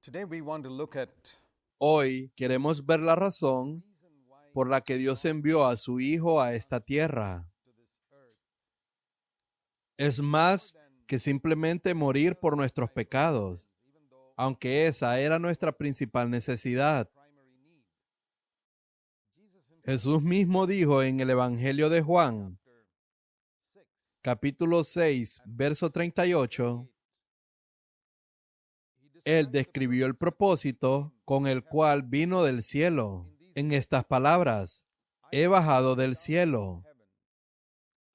Today we want to look at Hoy queremos ver la razón por la que Dios envió a su Hijo a esta tierra. Es más que simplemente morir por nuestros pecados, aunque esa era nuestra principal necesidad. Jesús mismo dijo en el Evangelio de Juan, capítulo 6, verso 38, Él describió el propósito con el cual vino del cielo. En estas palabras, he bajado del cielo,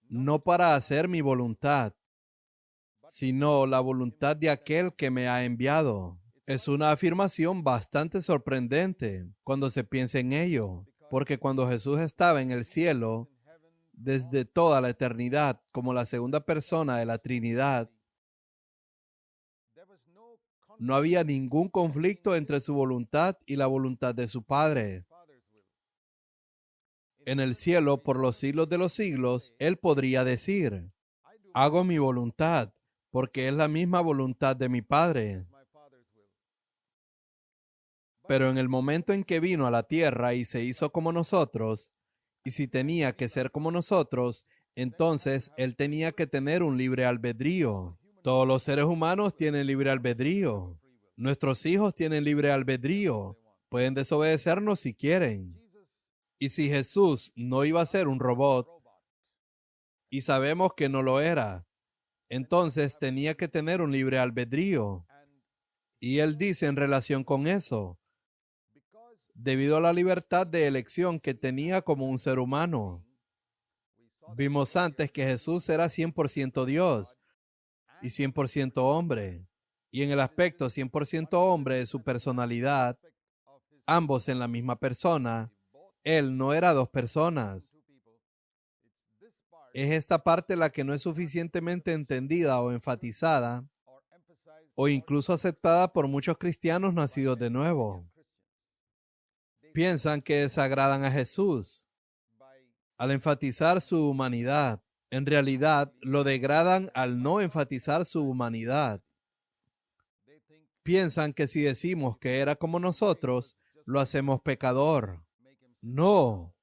no para hacer mi voluntad, sino la voluntad de aquel que me ha enviado. Es una afirmación bastante sorprendente cuando se piensa en ello, porque cuando Jesús estaba en el cielo, desde toda la eternidad, como la segunda persona de la Trinidad, no había ningún conflicto entre su voluntad y la voluntad de su Padre. En el cielo, por los siglos de los siglos, Él podría decir, hago mi voluntad, porque es la misma voluntad de mi Padre. Pero en el momento en que vino a la tierra y se hizo como nosotros, y si tenía que ser como nosotros, entonces Él tenía que tener un libre albedrío. Todos los seres humanos tienen libre albedrío. Nuestros hijos tienen libre albedrío. Pueden desobedecernos si quieren. Y si Jesús no iba a ser un robot, y sabemos que no lo era, entonces tenía que tener un libre albedrío. Y Él dice en relación con eso, debido a la libertad de elección que tenía como un ser humano. Vimos antes que Jesús era 100% Dios y 100% hombre. Y en el aspecto 100% hombre de su personalidad, ambos en la misma persona, Él no era dos personas. Es esta parte la que no es suficientemente entendida o enfatizada o incluso aceptada por muchos cristianos nacidos de nuevo. Piensan que desagradan a Jesús al enfatizar su humanidad. En realidad, lo degradan al no enfatizar su humanidad. Piensan que si decimos que era como nosotros, lo hacemos pecador. No,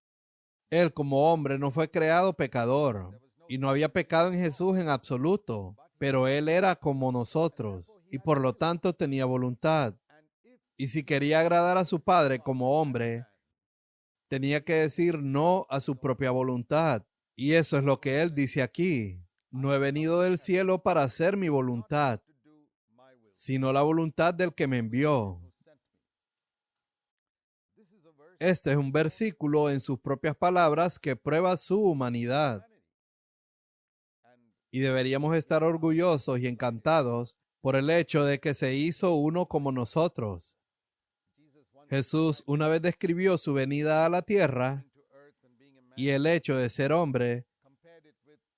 Él como hombre no fue creado pecador y no había pecado en Jesús en absoluto, pero Él era como nosotros y por lo tanto tenía voluntad. Y si quería agradar a su Padre como hombre, tenía que decir no a su propia voluntad. Y eso es lo que Él dice aquí. No he venido del cielo para hacer mi voluntad, sino la voluntad del que me envió. Este es un versículo en sus propias palabras que prueba su humanidad. Y deberíamos estar orgullosos y encantados por el hecho de que se hizo uno como nosotros. Jesús una vez describió su venida a la tierra y el hecho de ser hombre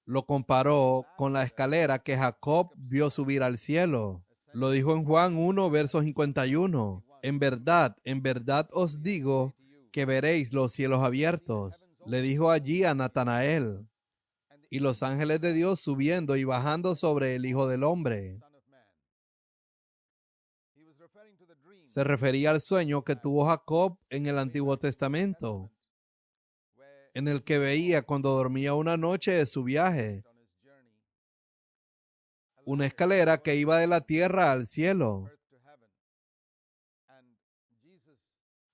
lo comparó con la escalera que Jacob vio subir al cielo. Lo dijo en Juan 1, verso 51. En verdad os digo que veréis los cielos abiertos. Le dijo allí a Natanael. Y los ángeles de Dios subiendo y bajando sobre el Hijo del Hombre. Se refería al sueño que tuvo Jacob en el Antiguo Testamento, en el que veía cuando dormía una noche de su viaje, una escalera que iba de la tierra al cielo,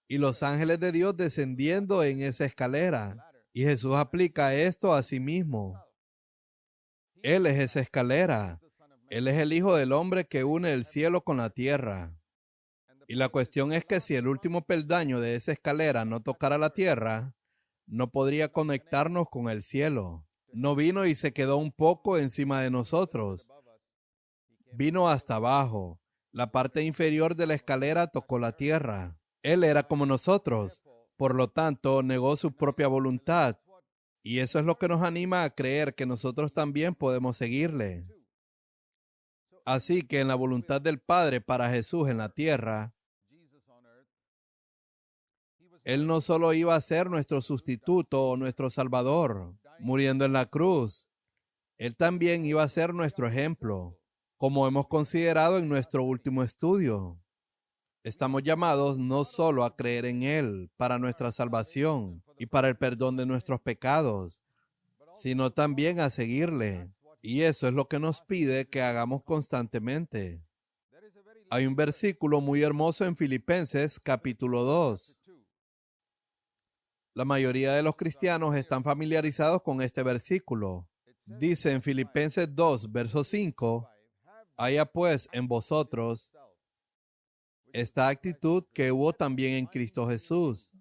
y los ángeles de Dios descendiendo en esa escalera. Y Jesús aplica esto a sí mismo. Él es esa escalera. Él es el Hijo del Hombre que une el cielo con la tierra. Y la cuestión es que si el último peldaño de esa escalera no tocara la tierra, no podría conectarnos con el cielo. No vino y se quedó un poco encima de nosotros. Vino hasta abajo. La parte inferior de la escalera tocó la tierra. Él era como nosotros. Por lo tanto, negó su propia voluntad. Y eso es lo que nos anima a creer que nosotros también podemos seguirle. Así que en la voluntad del Padre para Jesús en la tierra, Él no solo iba a ser nuestro sustituto o nuestro Salvador, muriendo en la cruz, Él también iba a ser nuestro ejemplo, como hemos considerado en nuestro último estudio. Estamos llamados no solo a creer en Él para nuestra salvación y para el perdón de nuestros pecados, sino también a seguirle. Y eso es lo que nos pide que hagamos constantemente. Hay un versículo muy hermoso en Filipenses capítulo 2. La mayoría de los cristianos están familiarizados con este versículo. Dice en Filipenses 2, verso 5, haya pues en vosotros esta actitud que hubo también en Cristo Jesús.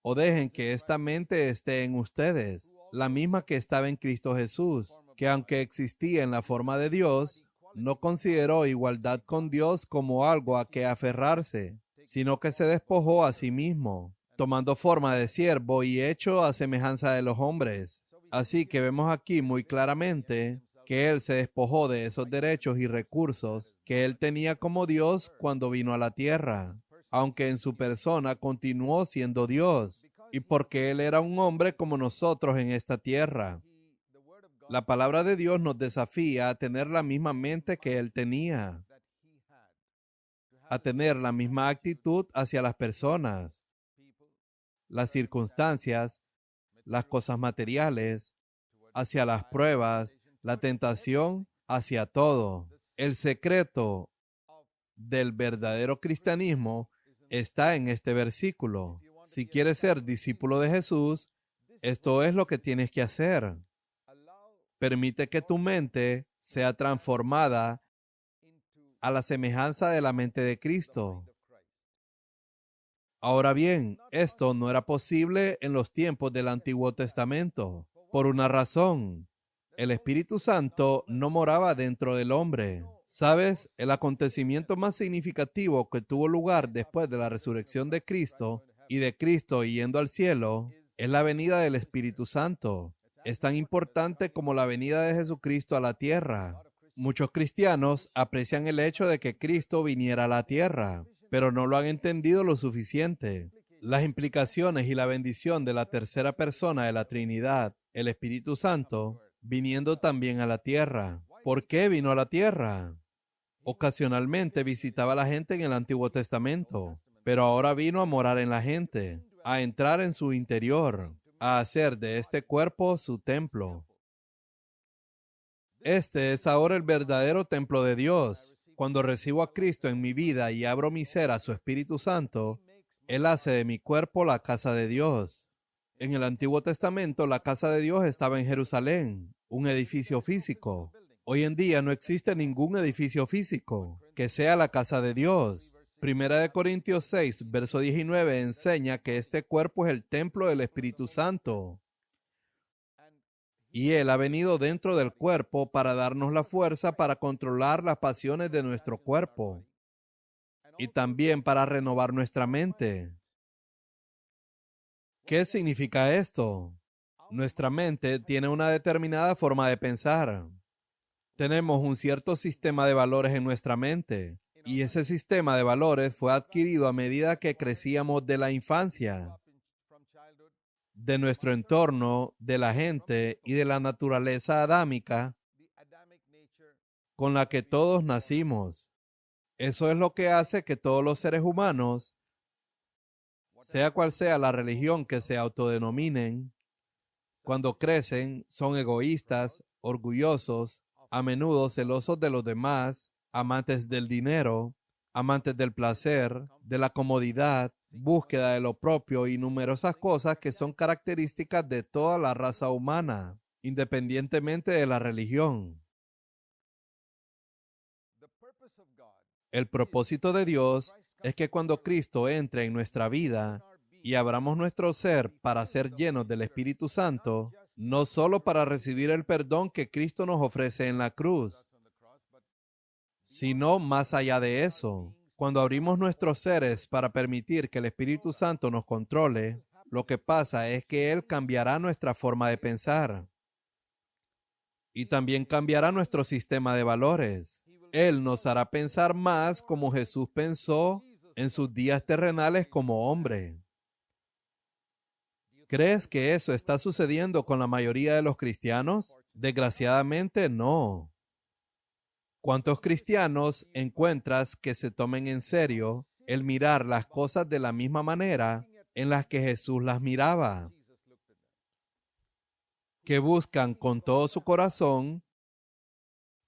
O dejen que esta mente esté en ustedes, la misma que estaba en Cristo Jesús, que aunque existía en la forma de Dios, no consideró igualdad con Dios como algo a que aferrarse, sino que se despojó a sí mismo, tomando forma de siervo y hecho a semejanza de los hombres. Así que vemos aquí muy claramente que Él se despojó de esos derechos y recursos que Él tenía como Dios cuando vino a la tierra, aunque en su persona continuó siendo Dios, y porque Él era un hombre como nosotros en esta tierra. La palabra de Dios nos desafía a tener la misma mente que Él tenía, a tener la misma actitud hacia las personas, las circunstancias, las cosas materiales, hacia las pruebas, la tentación, hacia todo. El secreto del verdadero cristianismo está en este versículo. Si quieres ser discípulo de Jesús, esto es lo que tienes que hacer. Permite que tu mente sea transformada a la semejanza de la mente de Cristo. Ahora bien, esto no era posible en los tiempos del Antiguo Testamento, por una razón. El Espíritu Santo no moraba dentro del hombre. ¿Sabes? El acontecimiento más significativo que tuvo lugar después de la resurrección de Cristo y de Cristo yendo al cielo es la venida del Espíritu Santo. Es tan importante como la venida de Jesucristo a la tierra. Muchos cristianos aprecian el hecho de que Cristo viniera a la tierra, pero no lo han entendido lo suficiente. Las implicaciones y la bendición de la tercera persona de la Trinidad, el Espíritu Santo, viniendo también a la tierra. ¿Por qué vino a la tierra? Ocasionalmente visitaba a la gente en el Antiguo Testamento, pero ahora vino a morar en la gente, a entrar en su interior, a hacer de este cuerpo su templo. Este es ahora el verdadero templo de Dios. Cuando recibo a Cristo en mi vida y abro mi ser a su Espíritu Santo, Él hace de mi cuerpo la casa de Dios. En el Antiguo Testamento, la casa de Dios estaba en Jerusalén, un edificio físico. Hoy en día no existe ningún edificio físico que sea la casa de Dios. Primera de Corintios 6, verso 19 enseña que este cuerpo es el templo del Espíritu Santo. Y Él ha venido dentro del cuerpo para darnos la fuerza para controlar las pasiones de nuestro cuerpo y también para renovar nuestra mente. ¿Qué significa esto? Nuestra mente tiene una determinada forma de pensar. Tenemos un cierto sistema de valores en nuestra mente y ese sistema de valores fue adquirido a medida que crecíamos de la infancia, de nuestro entorno, de la gente y de la naturaleza adámica con la que todos nacimos. Eso es lo que hace que todos los seres humanos, sea cual sea la religión que se autodenominen, cuando crecen son egoístas, orgullosos, a menudo celosos de los demás, amantes del dinero, amantes del placer, de la comodidad, búsqueda de lo propio y numerosas cosas que son características de toda la raza humana, independientemente de la religión. El propósito de Dios es que cuando Cristo entre en nuestra vida y abramos nuestro ser para ser llenos del Espíritu Santo, no solo para recibir el perdón que Cristo nos ofrece en la cruz, sino más allá de eso. Cuando abrimos nuestros seres para permitir que el Espíritu Santo nos controle, lo que pasa es que Él cambiará nuestra forma de pensar y también cambiará nuestro sistema de valores. Él nos hará pensar más como Jesús pensó en sus días terrenales como hombre. ¿Crees que eso está sucediendo con la mayoría de los cristianos? Desgraciadamente, no. ¿Cuántos cristianos encuentras que se tomen en serio el mirar las cosas de la misma manera en las que Jesús las miraba, que buscan con todo su corazón,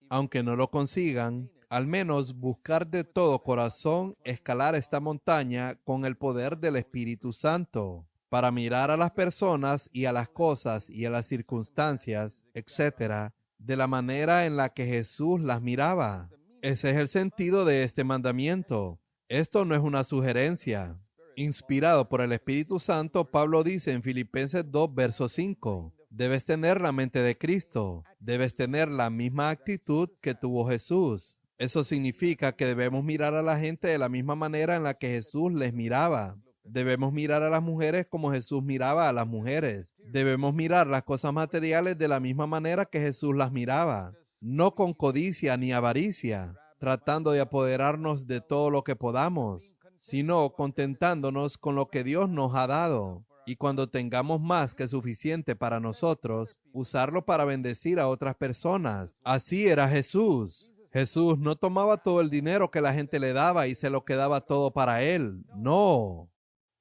aunque no lo consigan, al menos buscar de todo corazón escalar esta montaña con el poder del Espíritu Santo, para mirar a las personas y a las cosas y a las circunstancias, etcétera, de la manera en la que Jesús las miraba. Ese es el sentido de este mandamiento. Esto no es una sugerencia. Inspirado por el Espíritu Santo, Pablo dice en Filipenses 2, verso 5, debes tener la mente de Cristo, debes tener la misma actitud que tuvo Jesús. Eso significa que debemos mirar a la gente de la misma manera en la que Jesús les miraba. Debemos mirar a las mujeres como Jesús miraba a las mujeres. Debemos mirar las cosas materiales de la misma manera que Jesús las miraba, no con codicia ni avaricia, tratando de apoderarnos de todo lo que podamos, sino contentándonos con lo que Dios nos ha dado. Y cuando tengamos más que suficiente para nosotros, usarlo para bendecir a otras personas. Así era Jesús. Jesús no tomaba todo el dinero que la gente le daba y se lo quedaba todo para él. No.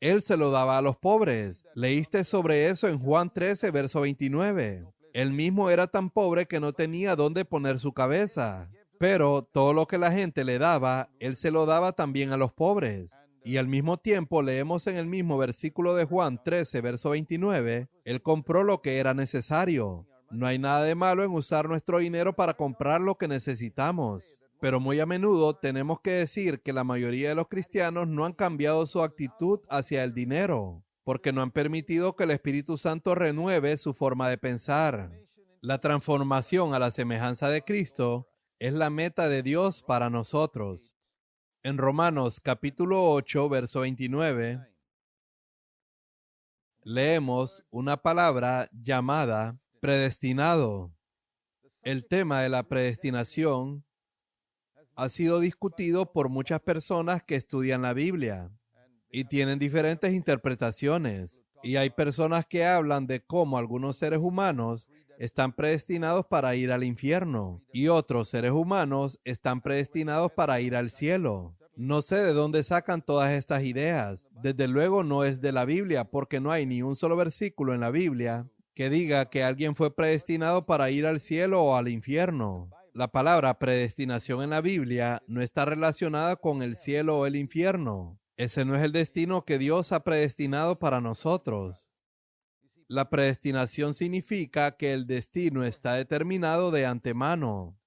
Él se lo daba a los pobres. Leíste sobre eso en Juan 13, verso 29. Él mismo era tan pobre que no tenía dónde poner su cabeza. Pero todo lo que la gente le daba, él se lo daba también a los pobres. Y al mismo tiempo leemos en el mismo versículo de Juan 13, verso 29, él compró lo que era necesario. No hay nada de malo en usar nuestro dinero para comprar lo que necesitamos. Pero muy a menudo tenemos que decir que la mayoría de los cristianos no han cambiado su actitud hacia el dinero, porque no han permitido que el Espíritu Santo renueve su forma de pensar. La transformación a la semejanza de Cristo es la meta de Dios para nosotros. En Romanos capítulo 8, verso 29, leemos una palabra llamada predestinado. El tema de la predestinación ha sido discutido por muchas personas que estudian la Biblia y tienen diferentes interpretaciones. Y hay personas que hablan de cómo algunos seres humanos están predestinados para ir al infierno y otros seres humanos están predestinados para ir al cielo. No sé de dónde sacan todas estas ideas. Desde luego no es de la Biblia, porque no hay ni un solo versículo en la Biblia que diga que alguien fue predestinado para ir al cielo o al infierno. La palabra predestinación en la Biblia no está relacionada con el cielo o el infierno. Ese no es el destino que Dios ha predestinado para nosotros. La predestinación significa que el destino está determinado de antemano.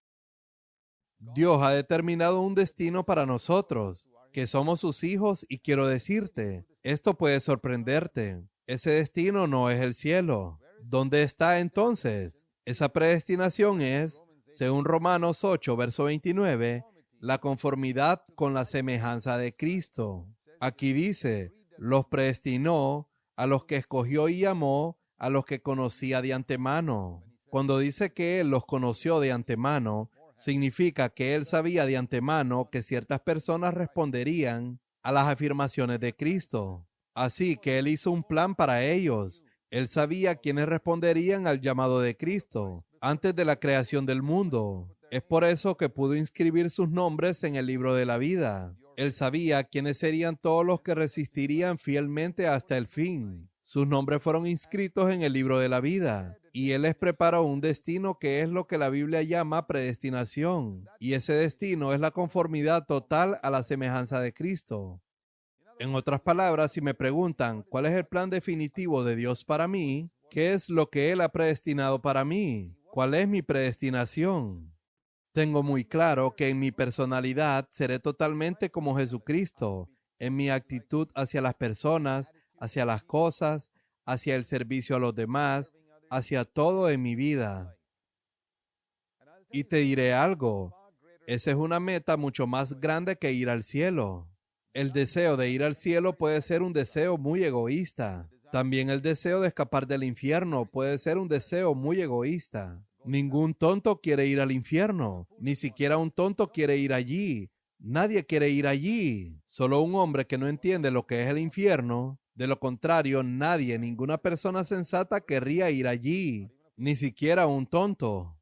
Dios ha determinado un destino para nosotros, que somos sus hijos, y quiero decirte, esto puede sorprenderte. Ese destino no es el cielo. ¿Dónde está entonces? Esa predestinación es, según Romanos 8, verso 29, la conformidad con la semejanza de Cristo. Aquí dice, los predestinó a los que escogió y llamó, a los que conocía de antemano. Cuando dice que Él los conoció de antemano, significa que Él sabía de antemano que ciertas personas responderían a las afirmaciones de Cristo. Así que Él hizo un plan para ellos. Él sabía quiénes responderían al llamado de Cristo antes de la creación del mundo. Es por eso que pudo inscribir sus nombres en el libro de la vida. Él sabía quiénes serían todos los que resistirían fielmente hasta el fin. Sus nombres fueron inscritos en el libro de la vida. Y Él les preparó un destino que es lo que la Biblia llama predestinación. Y ese destino es la conformidad total a la semejanza de Cristo. En otras palabras, si me preguntan cuál es el plan definitivo de Dios para mí, ¿qué es lo que Él ha predestinado para mí? ¿Cuál es mi predestinación? Tengo muy claro que en mi personalidad seré totalmente como Jesucristo, en mi actitud hacia las personas, hacia las cosas, hacia el servicio a los demás, hacia todo en mi vida. Y te diré algo, esa es una meta mucho más grande que ir al cielo. El deseo de ir al cielo puede ser un deseo muy egoísta. También el deseo de escapar del infierno puede ser un deseo muy egoísta. Ningún tonto quiere ir al infierno. Ni siquiera un tonto quiere ir allí. Nadie quiere ir allí. Solo un hombre que no entiende lo que es el infierno. De lo contrario, nadie, ninguna persona sensata querría ir allí. Ni siquiera un tonto.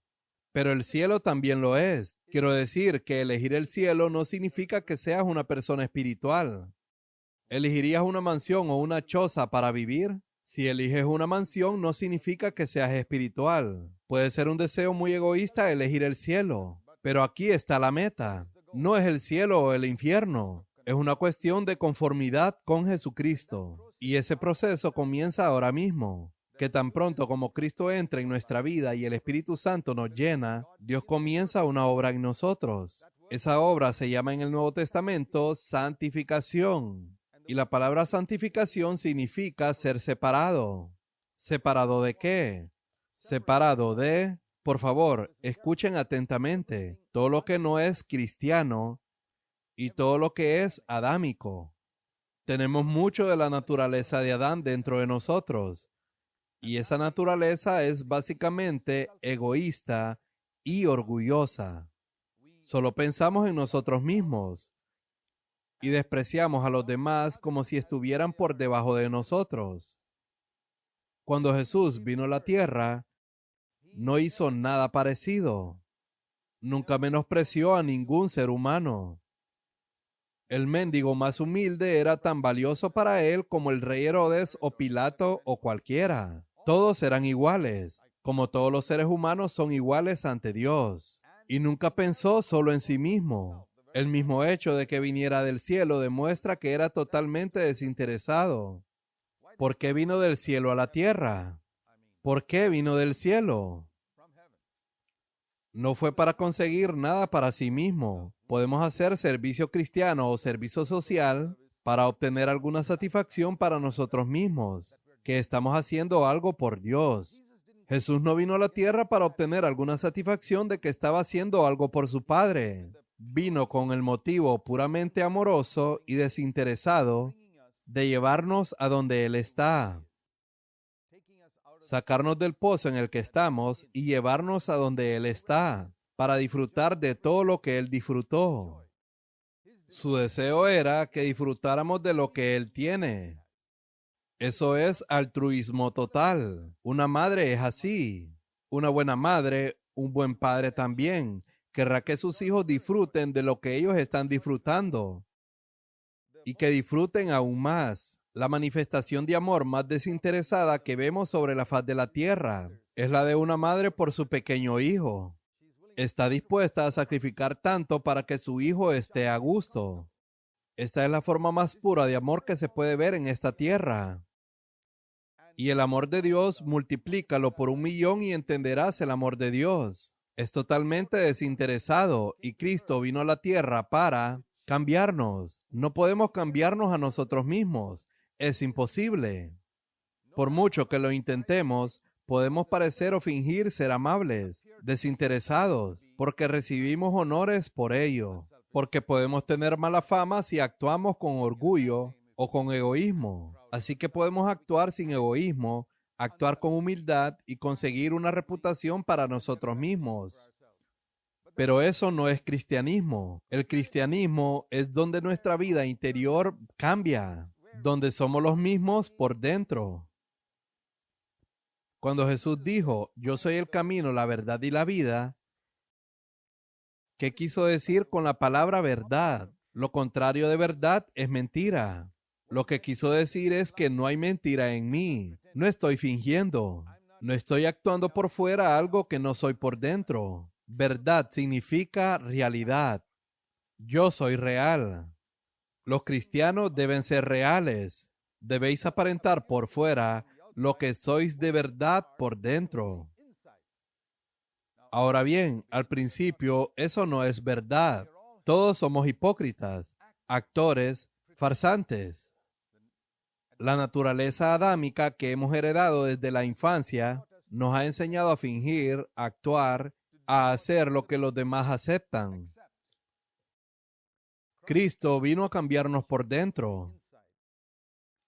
Pero el cielo también lo es. Quiero decir que elegir el cielo no significa que seas una persona espiritual. ¿Elegirías una mansión o una choza para vivir? Si eliges una mansión, no significa que seas espiritual. Puede ser un deseo muy egoísta elegir el cielo, pero aquí está la meta. No es el cielo o el infierno. Es una cuestión de conformidad con Jesucristo. Y ese proceso comienza ahora mismo. Que tan pronto como Cristo entra en nuestra vida y el Espíritu Santo nos llena, Dios comienza una obra en nosotros. Esa obra se llama en el Nuevo Testamento santificación. Y la palabra santificación significa ser separado. ¿Separado de qué? Separado de... Por favor, escuchen atentamente. Todo lo que no es cristiano y todo lo que es adámico. Tenemos mucho de la naturaleza de Adán dentro de nosotros. Y esa naturaleza es básicamente egoísta y orgullosa. Solo pensamos en nosotros mismos y despreciamos a los demás como si estuvieran por debajo de nosotros. Cuando Jesús vino a la tierra, no hizo nada parecido. Nunca menospreció a ningún ser humano. El mendigo más humilde era tan valioso para él como el rey Herodes o Pilato o cualquiera. Todos eran iguales, como todos los seres humanos son iguales ante Dios. Y nunca pensó solo en sí mismo. El mismo hecho de que viniera del cielo demuestra que era totalmente desinteresado. ¿Por qué vino del cielo a la tierra? ¿Por qué vino del cielo? No fue para conseguir nada para sí mismo. Podemos hacer servicio cristiano o servicio social para obtener alguna satisfacción para nosotros mismos, que estamos haciendo algo por Dios. Jesús no vino a la tierra para obtener alguna satisfacción de que estaba haciendo algo por su Padre. Vino con el motivo puramente amoroso y desinteresado de llevarnos a donde Él está. Sacarnos del pozo en el que estamos y llevarnos a donde Él está, para disfrutar de todo lo que Él disfrutó. Su deseo era que disfrutáramos de lo que Él tiene. Eso es altruismo total. Una madre es así. Una buena madre, un buen padre también, querrá que sus hijos disfruten de lo que ellos están disfrutando y que disfruten aún más. La manifestación de amor más desinteresada que vemos sobre la faz de la tierra es la de una madre por su pequeño hijo. Está dispuesta a sacrificar tanto para que su hijo esté a gusto. Esta es la forma más pura de amor que se puede ver en esta tierra. Y el amor de Dios, multiplícalo por 1,000,000 y entenderás el amor de Dios. Es totalmente desinteresado y Cristo vino a la tierra para cambiarnos. No podemos cambiarnos a nosotros mismos. Es imposible. Por mucho que lo intentemos, podemos parecer o fingir ser amables, desinteresados, porque recibimos honores por ello, porque podemos tener mala fama si actuamos con orgullo o con egoísmo. Así que podemos actuar sin egoísmo, actuar con humildad y conseguir una reputación para nosotros mismos. Pero eso no es cristianismo. El cristianismo es donde nuestra vida interior cambia, donde somos los mismos por dentro. Cuando Jesús dijo, yo soy el camino, la verdad y la vida, ¿qué quiso decir con la palabra verdad? Lo contrario de verdad es mentira. Lo que quiso decir es que no hay mentira en mí. No estoy fingiendo. No estoy actuando por fuera algo que no soy por dentro. Verdad significa realidad. Yo soy real. Los cristianos deben ser reales. Debéis aparentar por fuera lo que sois de verdad por dentro. Ahora bien, al principio eso no es verdad. Todos somos hipócritas, actores, farsantes. La naturaleza adámica que hemos heredado desde la infancia nos ha enseñado a fingir, a actuar, a hacer lo que los demás aceptan. Cristo vino a cambiarnos por dentro.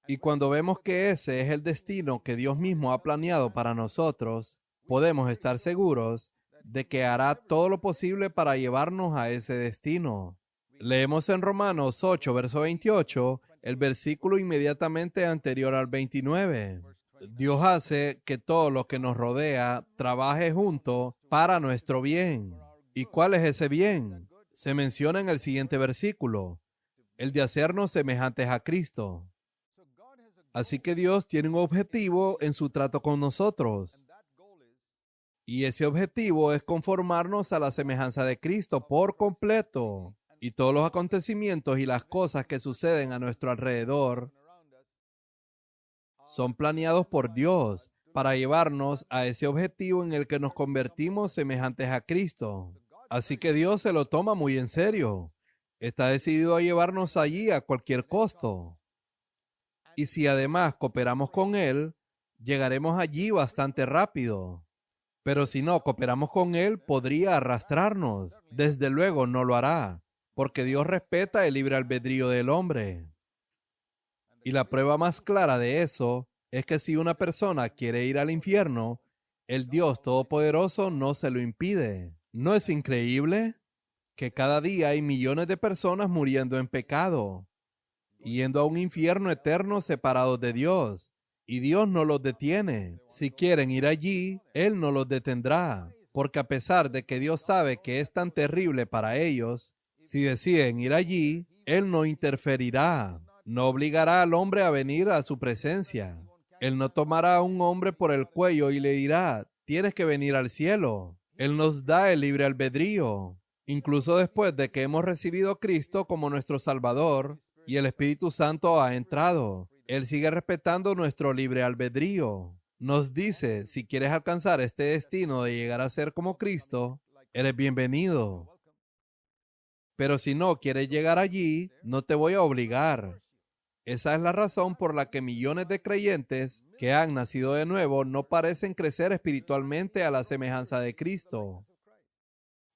Y cuando vemos que ese es el destino que Dios mismo ha planeado para nosotros, podemos estar seguros de que hará todo lo posible para llevarnos a ese destino. Leemos en Romanos 8, verso 28, el versículo inmediatamente anterior al 29. Dios hace que todo lo que nos rodea trabaje junto para nuestro bien. ¿Y cuál es ese bien? Se menciona en el siguiente versículo, el de hacernos semejantes a Cristo. Así que Dios tiene un objetivo en su trato con nosotros. Y ese objetivo es conformarnos a la semejanza de Cristo por completo. Y todos los acontecimientos y las cosas que suceden a nuestro alrededor son planeados por Dios para llevarnos a ese objetivo en el que nos convertimos semejantes a Cristo. Así que Dios se lo toma muy en serio. Está decidido a llevarnos allí a cualquier costo. Y si además cooperamos con Él, llegaremos allí bastante rápido. Pero si no cooperamos con Él, podría arrastrarnos. Desde luego no lo hará, porque Dios respeta el libre albedrío del hombre. Y la prueba más clara de eso es que si una persona quiere ir al infierno, el Dios Todopoderoso no se lo impide. ¿No es increíble? Que cada día hay millones de personas muriendo en pecado, yendo a un infierno eterno separados de Dios. Y Dios no los detiene. Si quieren ir allí, Él no los detendrá. Porque a pesar de que Dios sabe que es tan terrible para ellos, si deciden ir allí, Él no interferirá. No obligará al hombre a venir a su presencia. Él no tomará a un hombre por el cuello y le dirá, tienes que venir al cielo. Él nos da el libre albedrío. Incluso después de que hemos recibido a Cristo como nuestro Salvador y el Espíritu Santo ha entrado, Él sigue respetando nuestro libre albedrío. Nos dice, si quieres alcanzar este destino de llegar a ser como Cristo, eres bienvenido. Pero si no quieres llegar allí, no te voy a obligar. Esa es la razón por la que millones de creyentes que han nacido de nuevo no parecen crecer espiritualmente a la semejanza de Cristo.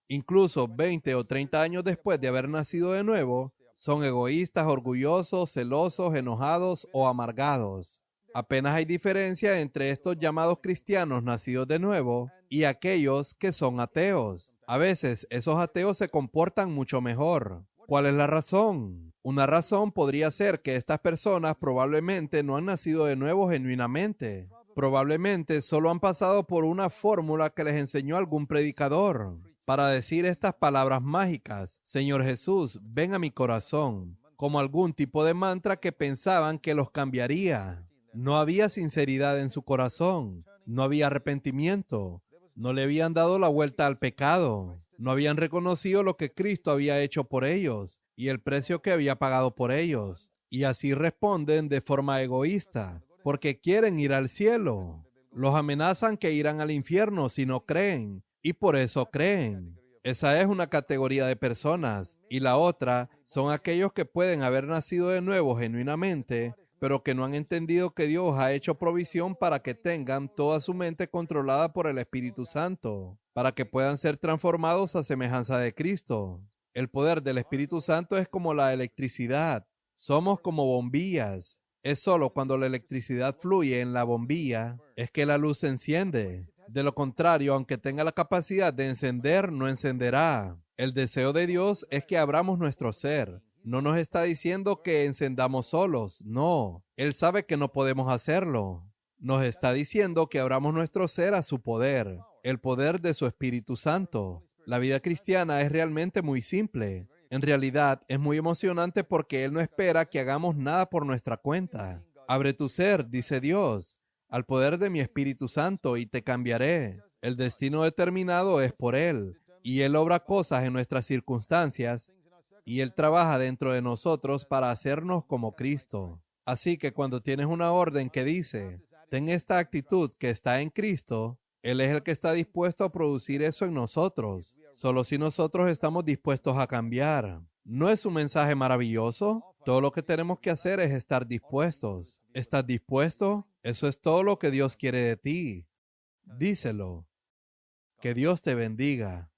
Incluso 20 o 30 años después de haber nacido de nuevo, son egoístas, orgullosos, celosos, enojados o amargados. Apenas hay diferencia entre estos llamados cristianos nacidos de nuevo y aquellos que son ateos. A veces esos ateos se comportan mucho mejor. ¿Cuál es la razón? Una razón podría ser que estas personas probablemente no han nacido de nuevo genuinamente. Probablemente solo han pasado por una fórmula que les enseñó algún predicador para decir estas palabras mágicas: Señor Jesús, ven a mi corazón, como algún tipo de mantra que pensaban que los cambiaría. No había sinceridad en su corazón, no había arrepentimiento, no le habían dado la vuelta al pecado, no habían reconocido lo que Cristo había hecho por ellos y el precio que había pagado por ellos. Y así responden de forma egoísta, porque quieren ir al cielo. Los amenazan que irán al infierno si no creen, y por eso creen. Esa es una categoría de personas. Y la otra son aquellos que pueden haber nacido de nuevo genuinamente, pero que no han entendido que Dios ha hecho provisión para que tengan toda su mente controlada por el Espíritu Santo, para que puedan ser transformados a semejanza de Cristo. El poder del Espíritu Santo es como la electricidad. Somos como bombillas. Es solo cuando la electricidad fluye en la bombilla es que la luz se enciende. De lo contrario, aunque tenga la capacidad de encender, no encenderá. El deseo de Dios es que abramos nuestro ser. No nos está diciendo que encendamos solos, no. Él sabe que no podemos hacerlo. Nos está diciendo que abramos nuestro ser a su poder, el poder de su Espíritu Santo. La vida cristiana es realmente muy simple. En realidad, es muy emocionante porque Él no espera que hagamos nada por nuestra cuenta. Abre tu ser, dice Dios, al poder de mi Espíritu Santo y te cambiaré. El destino determinado es por Él, y Él obra cosas en nuestras circunstancias, y Él trabaja dentro de nosotros para hacernos como Cristo. Así que cuando tienes una orden que dice, ten esta actitud que está en Cristo, Él es el que está dispuesto a producir eso en nosotros. Solo si nosotros estamos dispuestos a cambiar. ¿No es un mensaje maravilloso? Todo lo que tenemos que hacer es estar dispuestos. ¿Estás dispuesto? Eso es todo lo que Dios quiere de ti. Díselo. Que Dios te bendiga.